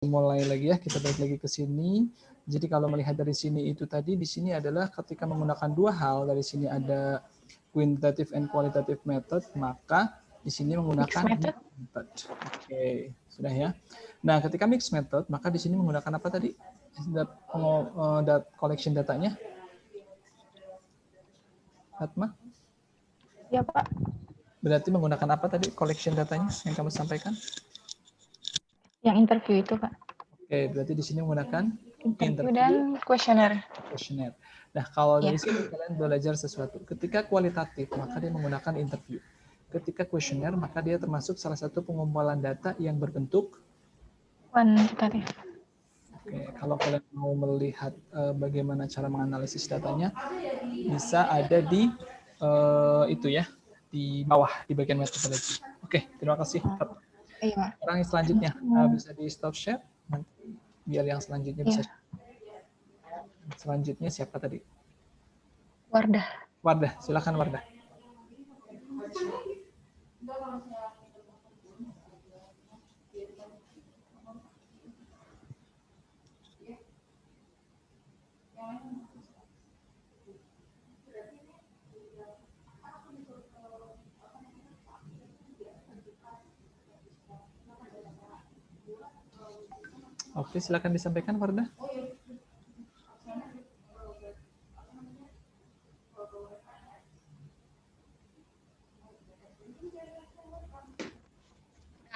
mulai lagi ya, kita balik lagi ke sini. Jadi kalau melihat dari sini itu tadi, di sini adalah ketika menggunakan dua hal, dari sini ada quantitative and qualitative method, maka di sini menggunakan mixed method. Oke, sudah ya. Nah, ketika mixed method, maka di sini menggunakan apa tadi? Collection datanya. Fatma? Ya, Pak. Berarti menggunakan apa tadi collection datanya yang kamu sampaikan? Yang interview itu, Pak. Oke, berarti di sini menggunakan Interview dan kuesioner. Nah, kalau dari sini kalian belajar sesuatu. Ketika kualitatif, maka dia menggunakan interview. Ketika kuesioner, maka dia termasuk salah satu pengumpulan data yang berbentuk kuantitatif. Oke, kalau kalian mau melihat bagaimana cara menganalisis datanya, bisa ada di itu ya, di bawah di bagian metodologi. Oke, terima kasih. Iya. Sekarang yang selanjutnya bisa di stop share nanti biar yang selanjutnya bisa. Selanjutnya siapa tadi? Wardah. Wardah, silakan Wardah. Oke, silakan disampaikan Wardah.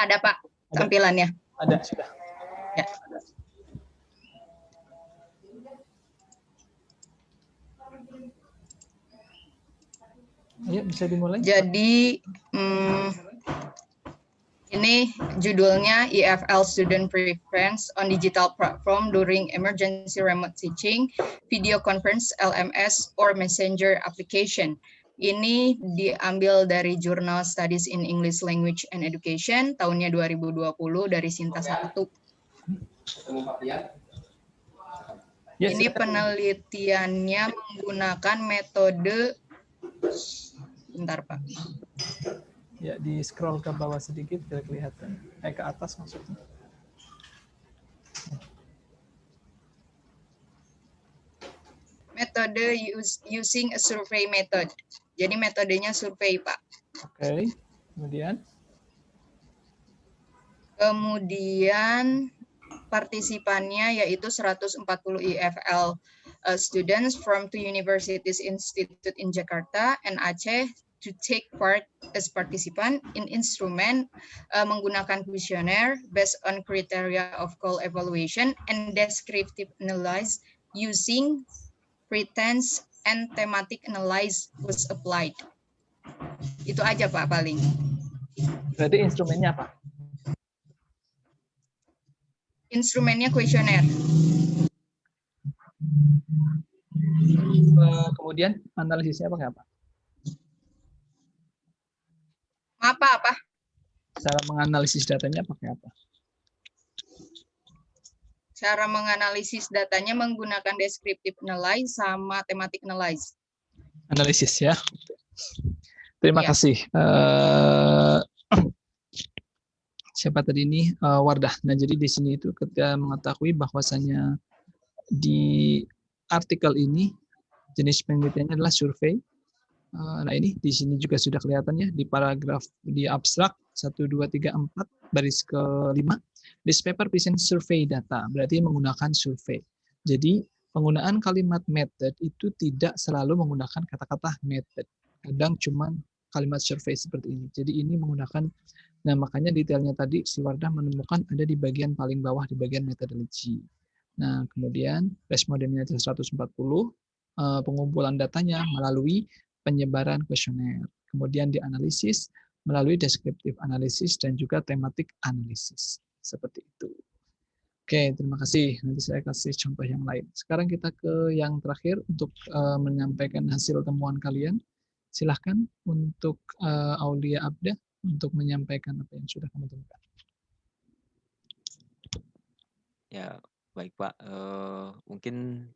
Ada Pak tampilannya. Ada sudah. Ya. Ayo bisa dimulai. Jadi ini judulnya EFL Student Preference on Digital Platform During Emergency Remote Teaching, Video Conference, LMS, or Messenger Application. Ini diambil dari Journal Studies in English Language and Education tahunnya 2020 dari Sinta 1. Ini penelitiannya menggunakan metode, bentar Pak. Ya, di scroll ke bawah sedikit biar kelihatan. Ke atas maksudnya. Metode using a survey method. Jadi metodenya survei, Pak. Oke. Kemudian partisipannya yaitu 140 EFL students from two universities institute in Jakarta and Aceh to take part as participant in instrument menggunakan questionnaire based on criteria of call evaluation and descriptive analysis using pretense and thematic analysis was applied. Itu aja Pak paling. Berarti instrumennya apa? Instrumennya kuesioner. Kemudian analisisnya pakai apa? Apa? Cara menganalisis datanya pakai apa? Cara menganalisis datanya menggunakan descriptive analysis sama thematic analysis. Analisis ya. Terima kasih. Siapa tadi ini? Wardah. Nah, jadi di sini itu ketika mengetahui bahwasanya di artikel ini jenis penelitiannya adalah survei. Nah, ini di sini juga sudah kelihatan ya di paragraf di abstrak 1 2 3 4 baris ke-5. This paper present survey data, berarti menggunakan survei. Jadi, penggunaan kalimat method itu tidak selalu menggunakan kata-kata method. Kadang cuma kalimat survei seperti ini. Jadi ini menggunakan, nah makanya detailnya tadi si Wardah menemukan ada di bagian paling bawah di bagian metodologi. Nah, kemudian respondennya 140, pengumpulan datanya melalui penyebaran kuesioner. Kemudian dianalisis melalui descriptive analysis dan juga thematic analysis. Seperti itu. Oke, terima kasih. Nanti saya kasih contoh yang lain. Sekarang kita ke yang terakhir untuk menyampaikan hasil temuan kalian. Silahkan untuk Aulia Abda untuk menyampaikan apa yang sudah kamu temukan. Ya, baik Pak. Mungkin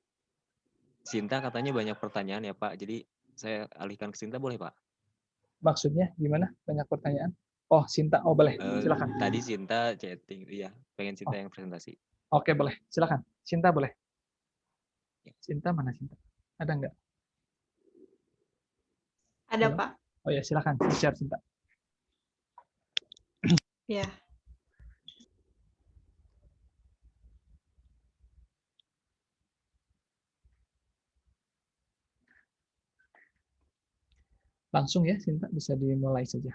Sinta katanya banyak pertanyaan ya Pak. Jadi saya alihkan ke Sinta boleh Pak? Maksudnya gimana? Banyak pertanyaan? Oh, Sinta. Oh, boleh. Silakan. Tadi Sinta chatting, iya, pengen Sinta yang presentasi. Oke, boleh. Silakan. Sinta boleh. Ya. Sinta mana Sinta? Ada nggak? Ada, Halo? Pak. Oh ya, silakan. Share Sinta. Ya. Langsung ya, Sinta. Bisa dimulai saja.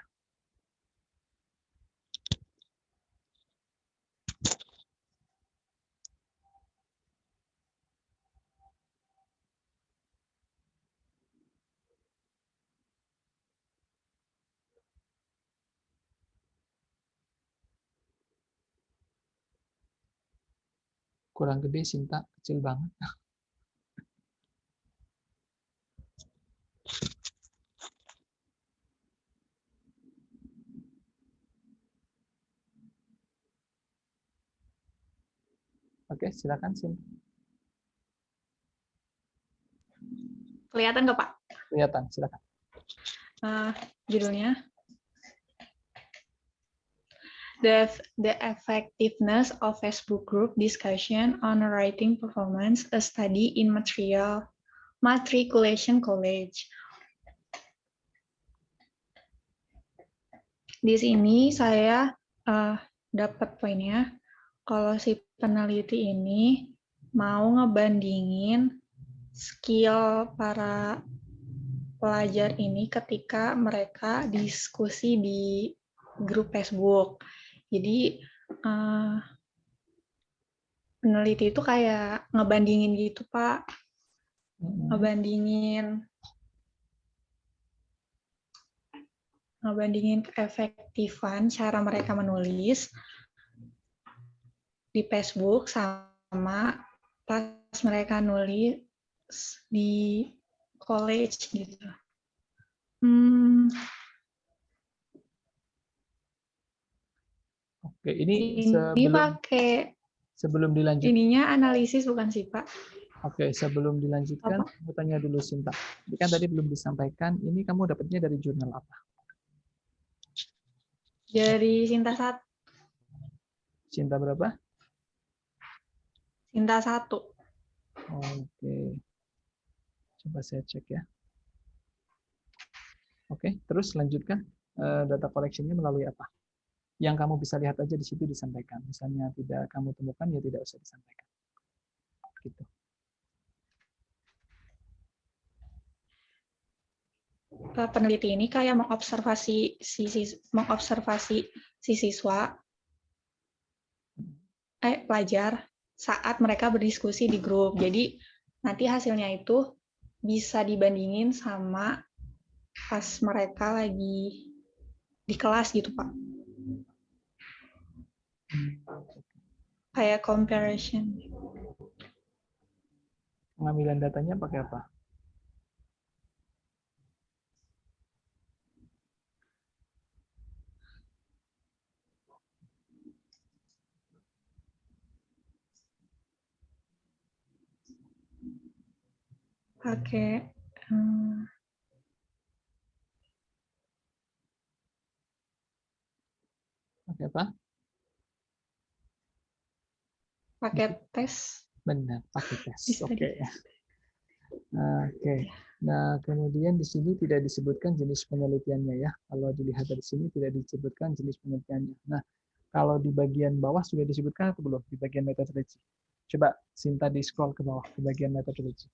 Kurang gede, Sinta. Kecil banget. Oke, silakan Sinta. Kelihatan nggak, Pak? Kelihatan, silakan. Judulnya The Effectiveness of Facebook Group Discussion on Writing Performance, a Study in Matriculation College. Di sini saya dapat poinnya, kalau si peneliti ini mau ngebandingin skill para pelajar ini ketika mereka diskusi di grup Facebook. Jadi peneliti itu kayak ngebandingin gitu, Pak. Ngebandingin keefektifan cara mereka menulis di Facebook sama pas mereka nulis di college gitu. Oke, ini sebelum dilanjut. Ininya analisis bukan sih, Pak? Oke, sebelum dilanjutkan, aku tanya dulu Sinta. Ini kan tadi belum disampaikan, ini kamu dapatnya dari jurnal apa? Dari Sinta 1. Sinta berapa? Sinta 1. Oke. Coba saya cek ya. Oke, terus lanjutkan. Data collection-nya melalui apa? Yang kamu bisa lihat aja di situ disampaikan. Misalnya tidak kamu temukan, ya tidak usah disampaikan. Gitu. Peneliti ini kayak mengobservasi si siswa, pelajar saat mereka berdiskusi di grup. Jadi nanti hasilnya itu bisa dibandingin sama pas mereka lagi di kelas gitu, Pak. Kayak comparison. Pengambilan datanya pakai apa? Pakai apa? Pakai tes. Benar, pakai tes. Oke. Oke. Nah, kemudian di sini tidak disebutkan jenis penelitiannya ya. Kalau dilihat dari sini tidak disebutkan jenis penelitiannya. Nah, kalau di bagian bawah sudah disebutkan atau belum? Di bagian metodologi. Coba Sinta di scroll ke bawah ke bagian metodologi.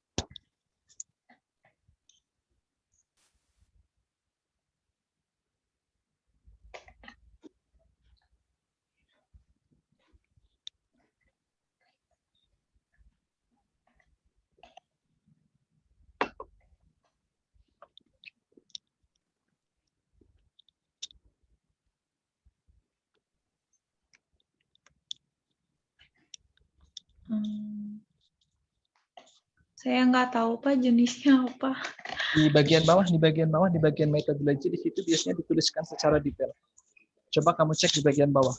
Saya nggak tahu Pak jenisnya apa. Di bagian bawah, di bagian metodologi di situ biasanya dituliskan secara detail. Coba kamu cek di bagian bawah.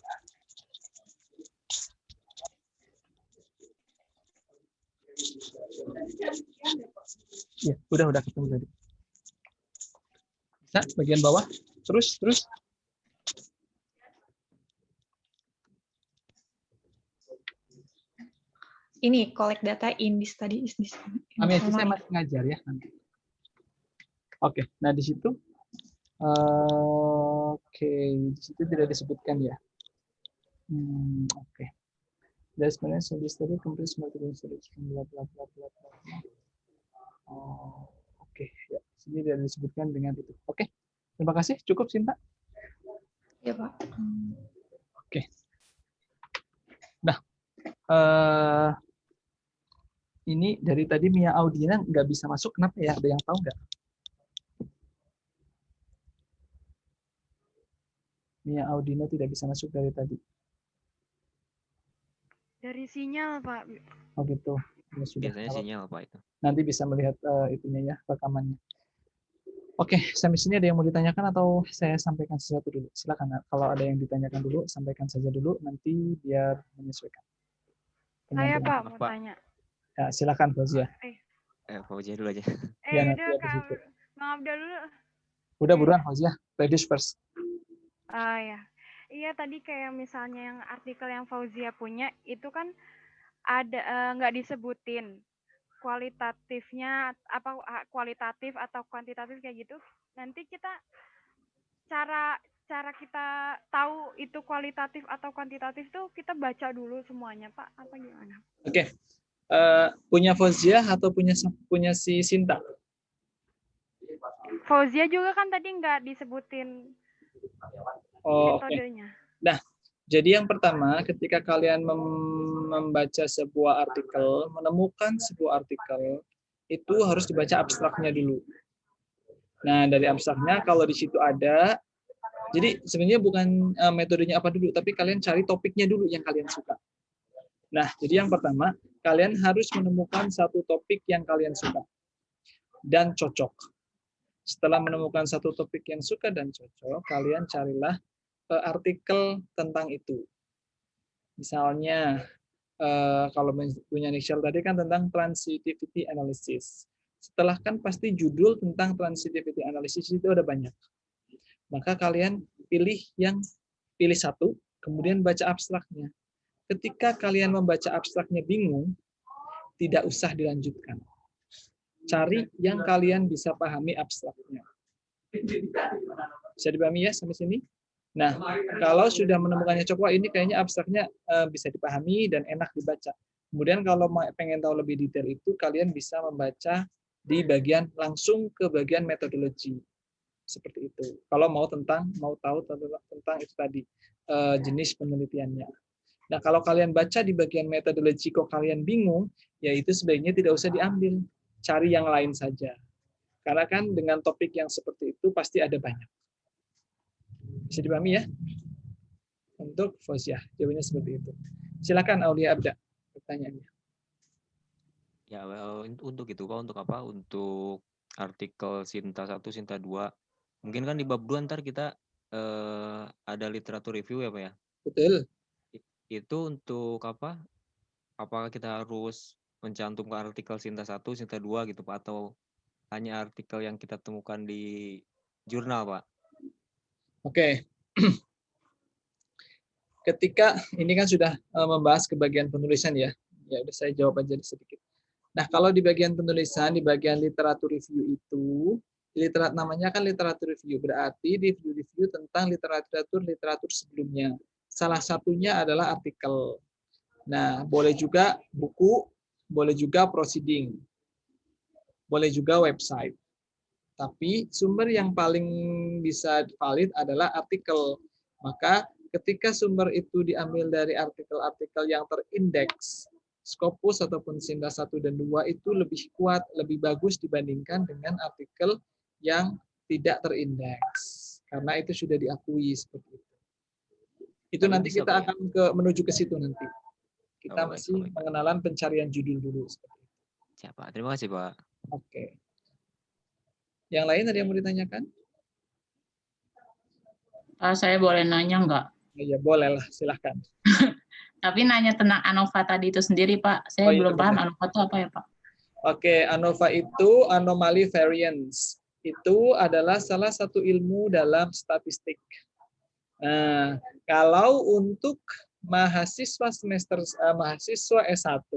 Ya, udah ketemu tadi. Bisa bagian bawah, terus. ini collect data in the study is this. Kami aja saya masih ngajar ya nanti. Oke, nah di situ, oke, di situ tidak disebutkan ya. Oke. Dari sebenarnya study study complete multiple solution bla bla bla bla bla. Oke, ya. Sini tidak disebutkan dengan itu. Oke, terima kasih. Cukup, Sinta. Ya, Pak. Oke. Nah, ini dari tadi Mia Audina nggak bisa masuk. Kenapa ya? Ada yang tahu nggak? Mia Audina tidak bisa masuk dari tadi. Dari sinyal, Pak. Oh gitu. Ya, sudah. Biasanya Kalau sinyal Pak itu. nanti bisa melihat itunya ya, rekamannya. Oke, sampai sini ada yang mau ditanyakan atau saya sampaikan sesuatu dulu? Silakan. Kalau ada yang ditanyakan dulu, sampaikan saja dulu. Nanti biar menyesuaikan. Saya, Pak, Maaf, mau Pak. tanya. Ya, silakan Fauzia. Fauzia dulu aja. Ya, nanti Udah, habis Kak. itu. Bang Abdul dulu. Udah buruan Fauzia. Ladies first. Ya. Iya, tadi kayak misalnya yang artikel yang Fauzia punya, itu kan ada nggak disebutin kualitatifnya, apa kualitatif atau kuantitatif kayak gitu. Nanti kita cara kita tahu itu kualitatif atau kuantitatif tuh kita baca dulu semuanya, Pak, apa gimana? Oke. Punya Fauzia atau punya si Sinta? Fauzia juga kan tadi nggak disebutin Oke. metodenya. Nah, jadi yang pertama ketika kalian membaca sebuah artikel, menemukan sebuah artikel, itu harus dibaca abstraknya dulu. Nah, dari abstraknya kalau di situ ada, jadi sebenarnya bukan metodenya apa dulu, tapi kalian cari topiknya dulu yang kalian suka. Nah, jadi yang pertama, kalian harus menemukan satu topik yang kalian suka dan cocok. Setelah menemukan satu topik yang suka dan cocok, kalian carilah artikel tentang itu. Misalnya, kalau punya Nixel tadi kan tentang transitivity analysis. Setelah kan pasti judul tentang transitivity analysis itu ada banyak. Maka kalian pilih satu, kemudian baca abstraknya. Ketika kalian membaca abstraknya bingung, tidak usah dilanjutkan. Cari yang kalian bisa pahami abstraknya. Bisa dipahami ya sampai sini? Nah, kalau sudah menemukannya cocok, ini kayaknya abstraknya bisa dipahami dan enak dibaca. Kemudian kalau pengen tahu lebih detail itu, kalian bisa membaca di bagian langsung ke bagian metodologi. Seperti itu. Kalau mau tahu tentang itu tadi, jenis penelitiannya. Nah, kalau kalian baca di bagian metodologi kok kalian bingung, ya itu sebaiknya tidak usah diambil. Cari yang lain saja. Karena kan dengan topik yang seperti itu pasti ada banyak. Bisa dipahami ya? Untuk Fauzia, jawabannya seperti itu. Silakan Aulia Abda, pertanyaannya. Ya, untuk itu Pak, untuk apa? Untuk artikel Sinta 1, Sinta 2. Mungkin kan di bab 2 ntar kita ada literatur review ya Pak ya? Betul. Itu untuk apa? Apakah kita harus mencantumkan artikel Sinta 1, Sinta 2 gitu Pak? Atau hanya artikel yang kita temukan di jurnal Pak? Oke. Ketika ini kan sudah membahas ke bagian penulisan ya. Ya udah saya jawab aja sedikit. Nah, kalau di bagian penulisan, di bagian literatur review itu, namanya kan literatur review, berarti review tentang literatur sebelumnya. Salah satunya adalah artikel. Nah, boleh juga buku, boleh juga proceeding, boleh juga website. Tapi sumber yang paling bisa valid adalah artikel. Maka ketika sumber itu diambil dari artikel-artikel yang terindeks, Scopus ataupun Sinta 1 dan 2 itu lebih kuat, lebih bagus dibandingkan dengan artikel yang tidak terindeks. Karena itu sudah diakui seperti itu. Itu nanti kita akan menuju ke situ nanti. Kita masih pengenalan pencarian judul dulu. Siapa? Terima kasih Pak. Oke. Yang lain ada yang mau ditanyakan? Saya boleh nanya nggak? Ya boleh lah, silahkan. Tapi nanya tentang ANOVA tadi itu sendiri Pak. Saya belum paham ANOVA itu apa ya Pak? Oke, ANOVA itu anomaly variance. Itu adalah salah satu ilmu dalam statistik. Nah, kalau untuk mahasiswa mahasiswa S1,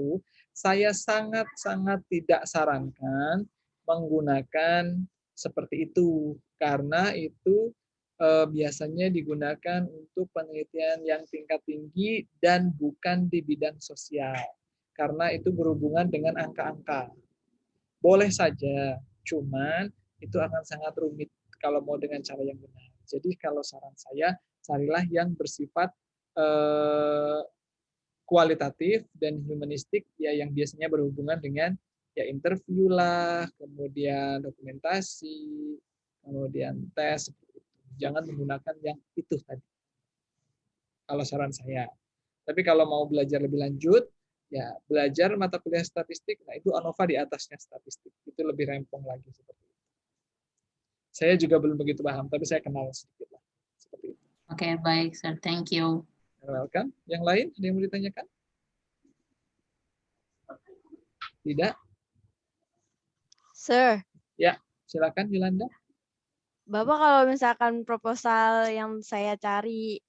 saya sangat-sangat tidak sarankan menggunakan seperti itu, karena itu biasanya digunakan untuk penelitian yang tingkat tinggi dan bukan di bidang sosial, karena itu berhubungan dengan angka-angka. Boleh saja, cuman itu akan sangat rumit kalau mau dengan cara yang benar. Jadi kalau saran saya, carilah yang bersifat kualitatif dan humanistik, ya yang biasanya berhubungan dengan ya interview lah, kemudian dokumentasi, kemudian tes. Jangan menggunakan yang itu tadi. Kalau saran saya. Tapi kalau mau belajar lebih lanjut, ya belajar mata kuliah statistik, nah itu ANOVA di atasnya statistik. Itu lebih rempong lagi seperti itu. Saya juga belum begitu paham, tapi saya kenal sedikit lah. Seperti itu. Oke, baik, sir. Thank you. Welcome. Yang lain ada yang mau ditanyakan? Tidak? Sir, Ya, silakan Yolanda. Bapak kalau misalkan proposal yang saya cari,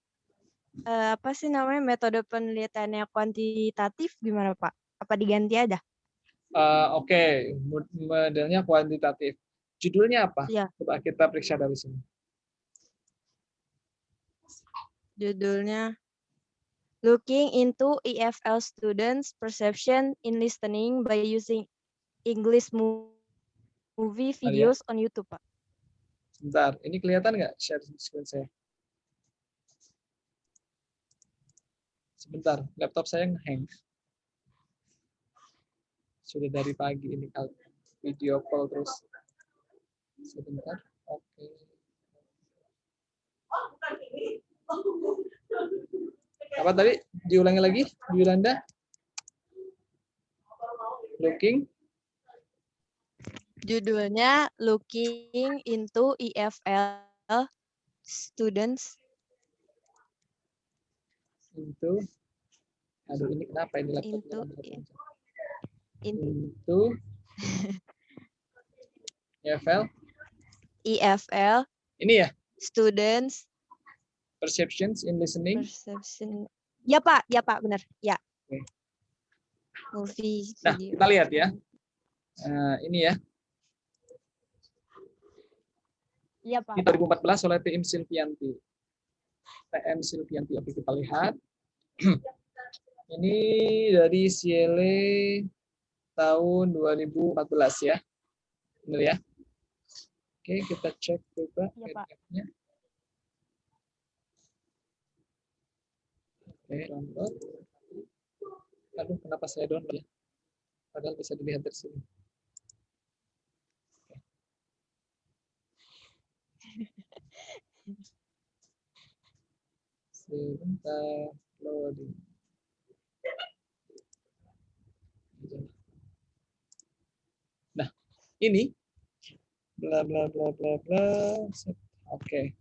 apa sih namanya, metode penelitiannya kuantitatif gimana Pak? Apa diganti aja? Oke, modelnya kuantitatif. Judulnya apa? Iya, Coba kita periksa dari sini. judulnya Looking into EFL students' perception in listening by using English movie videos on YouTube, Pak. Sebentar, ini kelihatan nggak share screen saya? Sebentar, laptop saya nge-hang. Sudah dari pagi ini video call terus. Sebentar, oke. Apa tadi? Diulangi lagi, Yolanda. Looking. Judulnya Looking into EFL students. Itu. Aduh, ini kenapa ini laptop? Itu. EFL. EFL. Ini ya? Students. Perceptions in listening. Perception. Ya Pak, benar. Ya. Oke. Movie. Nah, video. kita lihat ya. Ini ya. Iya Pak. Ini 2014 oleh TM Silvianti. Oke, kita lihat. Ini dari CLE tahun 2014 ya. Benar ya? Oke, kita cek coba PDF-nya. Oke, download. Aduh, kenapa saya download ya? Padahal bisa dilihat dari sini. Sebentar, loading. Nah, ini bla bla bla bla bla. Oke.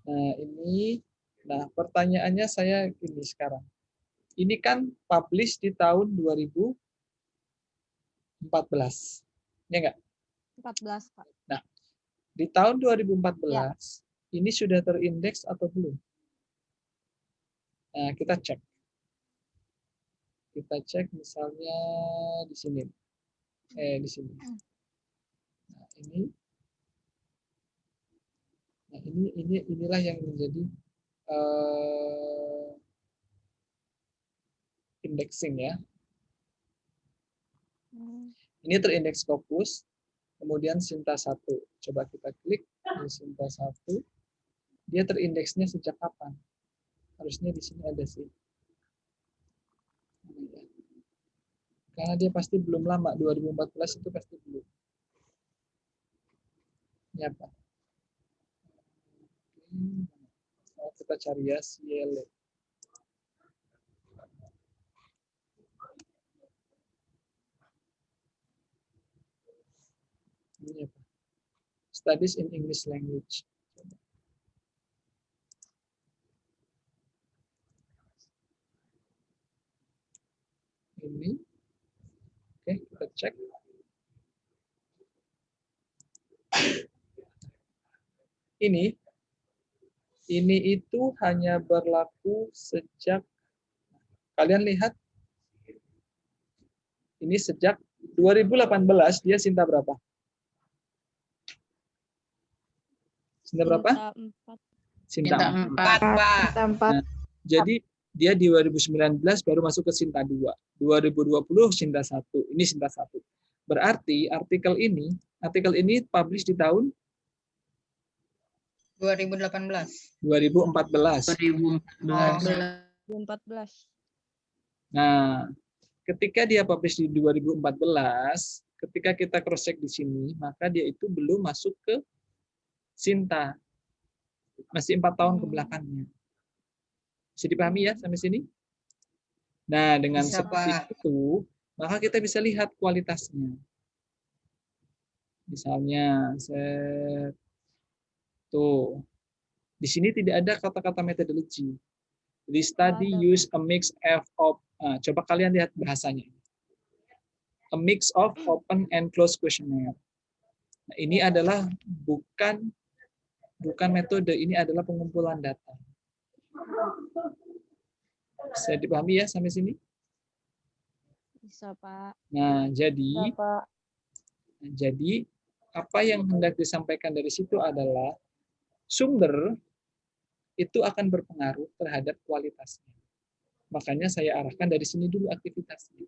Nah, ini pertanyaannya saya ini sekarang. Ini kan publish di tahun 2014. Ya enggak? 14 Pak. Nah, di tahun 2014 ini sudah terindeks atau belum? Nah, kita cek. Kita cek misalnya di sini. Di sini. Nah, inilah yang menjadi indexing ya. Ini terindeks Scopus, kemudian Sinta 1. Coba kita klik di Sinta 1. Dia terindeksnya sejak kapan? Harusnya di sini ada sih. Karena dia pasti belum lama, 2014 itu pasti belum. Ini apa? Kita cari ya CLE. Ini apa? Studies in English language. Ini. Oke, kita cek. Ini itu hanya berlaku sejak, kalian lihat, Ini sejak 2018 dia Sinta berapa? Sinta berapa? Sinta Minta 4. 4. Pak. Tempat. Nah, jadi dia di 2019 baru masuk ke Sinta 2. 2020 Sinta 1. Ini Sinta 1. Berarti artikel ini publish di tahun 2018. 2014. 2014. 2014. Nah, ketika dia publish di 2014, ketika kita cross check di sini, maka dia itu belum masuk ke Sinta. Masih 4 tahun ke belakangnya. Bisa dipahami ya sampai sini? Nah, dengan Bisa, seperti Pak. itu, maka kita bisa lihat kualitasnya. Misalnya, tuh, di sini tidak ada kata-kata methodology. The study Ada. use a mix of, coba kalian lihat bahasanya. A mix of open and closed questionnaire. Nah, ini adalah bukan metode, ini adalah pengumpulan data. Bisa dipahami ya sampai sini? Bisa, Pak. Nah, Bisa, jadi Pak. apa yang hendak disampaikan dari situ adalah sumber itu akan berpengaruh terhadap kualitasnya. Makanya saya arahkan dari sini dulu aktivitasnya.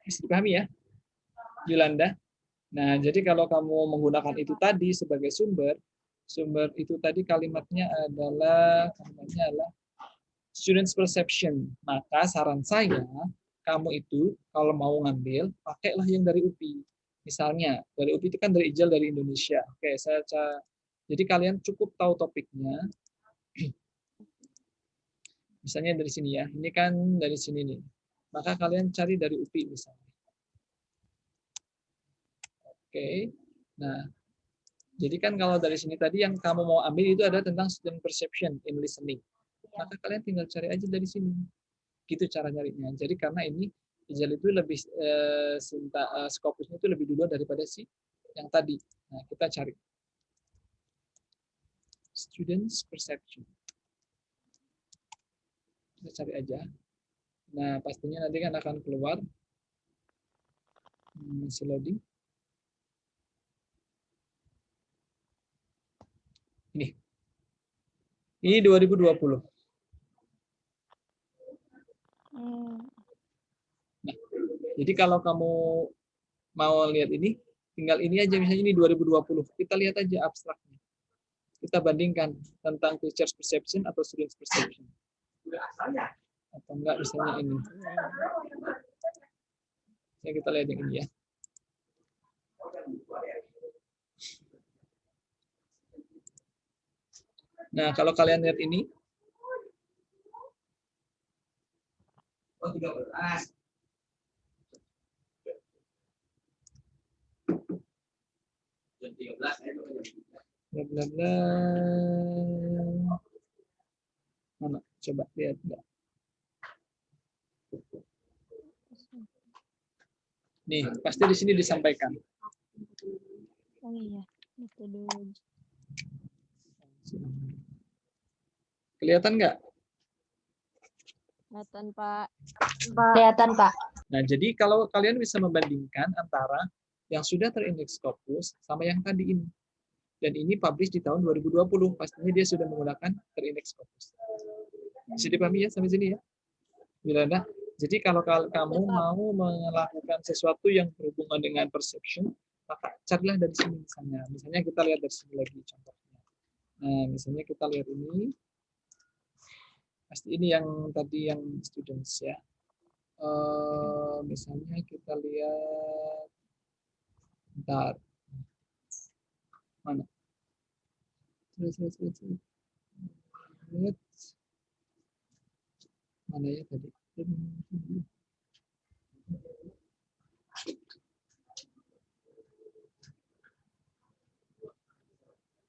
Bisa dipahami ya, Yolanda? Nah, jadi kalau kamu menggunakan itu tadi sebagai sumber itu tadi kalimatnya adalah students perception. Maka saran saya, kamu itu kalau mau ngambil, pakailah yang dari UPI. Misalnya, dari UPI itu kan dari IJAL dari Indonesia. Oke, jadi kalian cukup tahu topiknya. Misalnya dari sini ya, ini kan dari sini nih. Maka kalian cari dari UPI misalnya. Oke, nah, jadi kan kalau dari sini tadi yang kamu mau ambil itu ada tentang student perception in listening. Maka kalian tinggal cari aja dari sini. Gitu cara nyarinya. Jadi karena ini IJAL itu lebih Scopusnya itu lebih dulu daripada si yang tadi. Nah, kita cari students perception. Kita cari aja. Nah, pastinya nanti kan akan keluar. Masih loading. Ini 2020. Nah, jadi kalau kamu mau lihat ini, tinggal ini aja, misalnya ini 2020. Kita lihat aja abstraknya. Kita bandingkan tentang teacher's perception atau student's perception. Atau enggak misalnya ini. Ya, kita lihat yang ini ya. Nah, kalau kalian lihat ini, bla bla bla. Mana? Coba lihat enggak? Nih, pasti di sini disampaikan. Oh iya, metodologi. Kelihatan nggak? Kelihatan, Pak. Kelihatan, Pak. Nah, jadi kalau kalian bisa membandingkan antara yang sudah terindeks Scopus sama yang tadi ini. Dan ini publish di tahun 2020. Pastinya dia sudah menggunakan terindeks Scopus. Bisa dipahami ya sampai sini ya? Yolanda? Jadi kalau kamu mau melakukan sesuatu yang berhubungan dengan perception, maka carilah dari sini misalnya. Misalnya kita lihat dari sini lagi contohnya. Nah, misalnya kita lihat ini. Pasti ini yang tadi yang students ya. Misalnya kita lihat, bentar, mana? Lihat. Mana ya tadi?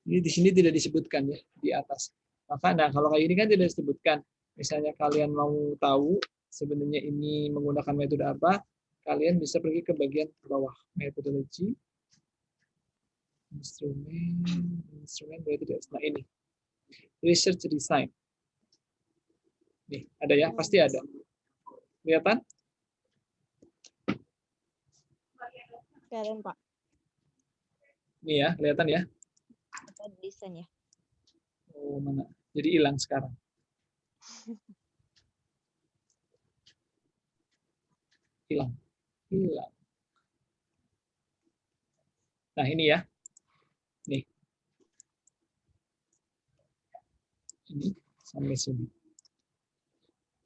Ini di sini tidak disebutkan ya di atas. Maka nah kalau kayak ini kan tidak disebutkan. Misalnya kalian mau tahu sebenarnya ini menggunakan metode apa, kalian bisa pergi ke bagian bawah, metodologi, instrumen metode. Nah ini, research design. Nih ada ya, pasti ada. Kelihatan? kelihatan, Pak. Ini ya, kelihatan ya. Kita desain ya. Oh, mana? Jadi hilang sekarang. Hilang. Hilang. Nah, ini ya. Nih. Ini sampai sini.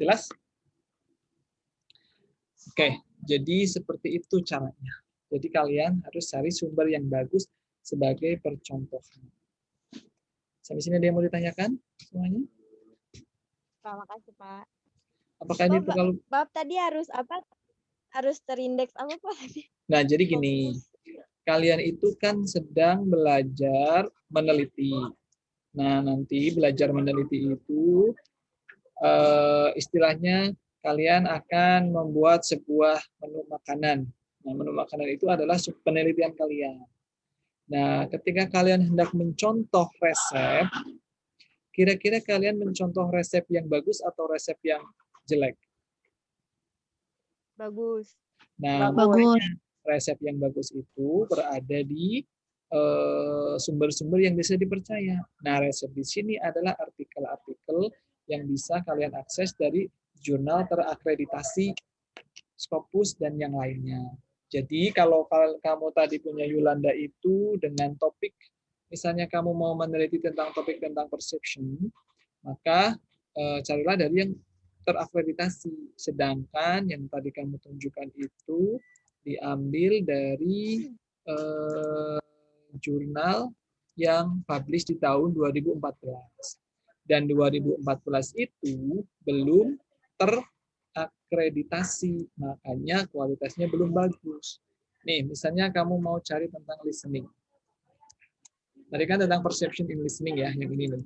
Jelas? Oke, jadi seperti itu caranya. Jadi kalian harus cari sumber yang bagus sebagai percontohan. Sampai sini ada yang mau ditanyakan semuanya? Terima kasih, Pak. Apakah ini kalau Bab tadi harus apa? Harus terindeks apa, Pak? Nah, jadi gini. Kalian itu kan sedang belajar meneliti. Nah, nanti belajar meneliti itu istilahnya kalian akan membuat sebuah menu makanan. Nah, menu makanan itu adalah penelitian kalian. Nah, ketika kalian hendak mencontoh resep, kira-kira kalian mencontoh resep yang bagus atau resep yang jelek? Bagus. Nah, Bagus. resep yang bagus itu berada di sumber-sumber yang bisa dipercaya. Nah, resep di sini adalah artikel-artikel yang bisa kalian akses dari jurnal terakreditasi, Scopus, dan yang lainnya. Jadi kalau kamu tadi punya Yulanda itu dengan topik, misalnya kamu mau meneliti tentang topik tentang perception, maka carilah dari yang terakreditasi. Sedangkan yang tadi kamu tunjukkan itu diambil dari jurnal yang publish di tahun 2014. Dan 2014 itu belum terakreditasi, makanya kualitasnya belum bagus. Nih, misalnya kamu mau cari tentang listening. Tadi kan tentang perception in listening ya, yang ini nih.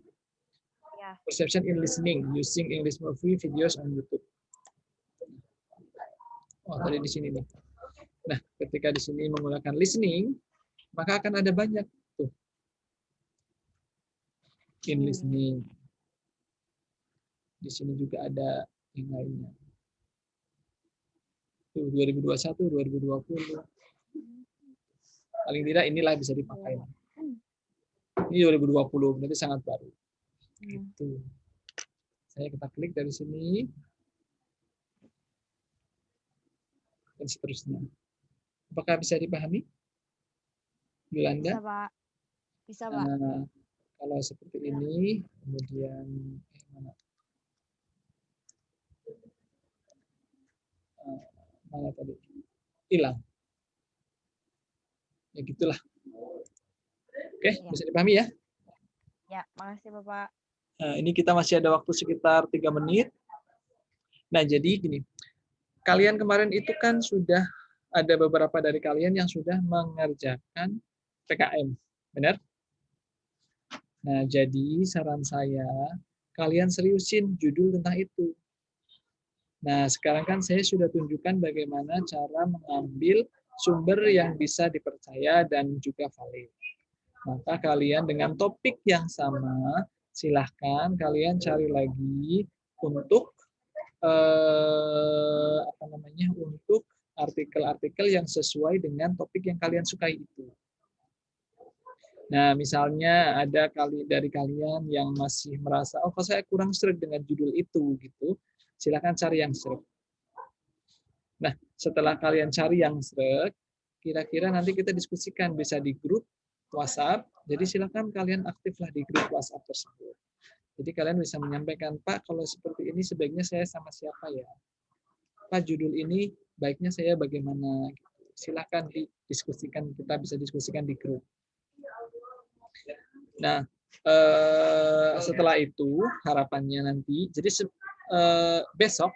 Ya. Perception in listening, using English movie videos on YouTube. Oh, tadi di sini nih. Nah, ketika di sini menggunakan listening, maka akan ada banyak tuh. In listening. Di sini juga ada yang lainnya. Tuh, 2021, 2020. Paling tidak inilah bisa dipakai. Ini 2020, berarti sangat baru. Gitu. Kita klik dari sini. Dan seterusnya. Apakah bisa dipahami? Yolanda? Bisa, Pak. Bisa, Pak. Nah, kalau seperti ini, kemudian mana tadi? Hilang. Ya gitulah. Oke, Ya. bisa dipahami ya? Ya, makasih Bapak. Nah, ini kita masih ada waktu sekitar 3 menit. Nah, jadi gini. Kalian kemarin itu kan sudah ada beberapa dari kalian yang sudah mengerjakan PKM. Benar? Nah, jadi saran saya, kalian seriusin judul tentang itu. Nah, sekarang kan saya sudah tunjukkan bagaimana cara mengambil sumber yang bisa dipercaya dan juga valid. Maka kalian dengan topik yang sama, silahkan kalian cari lagi untuk untuk artikel-artikel yang sesuai dengan topik yang kalian sukai itu. Nah, misalnya ada dari kalian yang masih merasa, oh kok saya kurang sreg dengan judul itu, gitu. Silakan cari yang sreg. Nah, setelah kalian cari yang sreg, kira-kira nanti kita diskusikan bisa di grup WhatsApp. Jadi silakan kalian aktiflah di grup WhatsApp tersebut. Jadi kalian bisa menyampaikan, Pak, kalau seperti ini sebaiknya saya sama siapa ya? Pak, judul ini baiknya saya bagaimana? Silakan didiskusikan, kita bisa diskusikan di grup. Nah, setelah itu harapannya nanti, jadi besok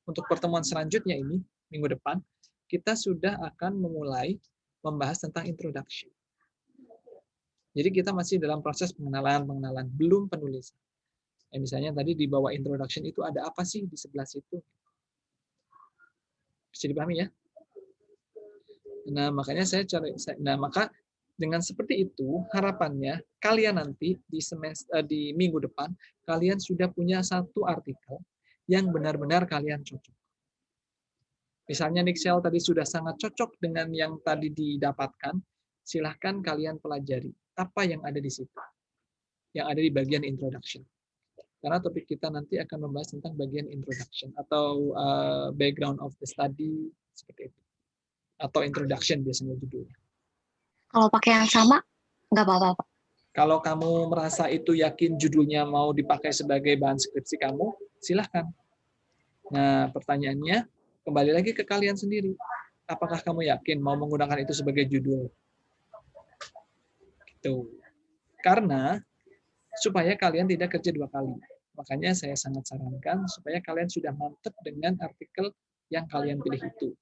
untuk pertemuan selanjutnya ini, minggu depan, kita sudah akan memulai membahas tentang introduction. Jadi kita masih dalam proses pengenalan, belum penulisan. Misalnya tadi di bawah introduction itu ada apa sih di sebelah situ? Bisa dipahami ya? Nah, makanya maka dengan seperti itu harapannya kalian nanti di minggu depan kalian sudah punya satu artikel yang benar-benar kalian cocok. Misalnya Nixel tadi sudah sangat cocok dengan yang tadi didapatkan, silahkan kalian pelajari apa yang ada di situ, yang ada di bagian introduction. Karena topik kita nanti akan membahas tentang bagian introduction atau background of the study, seperti itu. Atau introduction biasanya judulnya. Kalau pakai yang sama, nggak apa-apa, Pak. Kalau kamu merasa itu yakin judulnya mau dipakai sebagai bahan skripsi kamu, silahkan. Nah, pertanyaannya, kembali lagi ke kalian sendiri. Apakah kamu yakin mau menggunakan itu sebagai judul? Gitu. Karena, supaya kalian tidak kerja 2 kali. Makanya saya sangat sarankan supaya kalian sudah mantap dengan artikel yang kalian pilih itu.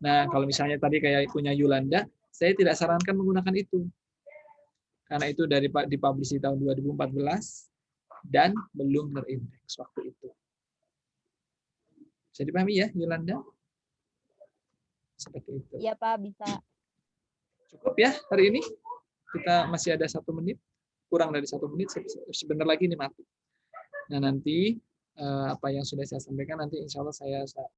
Nah, kalau misalnya tadi kayak punya Yulanda, saya tidak sarankan menggunakan itu. Karena itu dari dipublish di tahun 2014 dan belum terindeks waktu itu. Bisa dipahami ya, Yolanda? Seperti itu. Iya Pak, bisa. Cukup ya hari ini? Kita masih ada 1 menit, kurang dari 1 menit, sebentar lagi ini mati. Nah nanti apa yang sudah saya sampaikan nanti insya Allah saya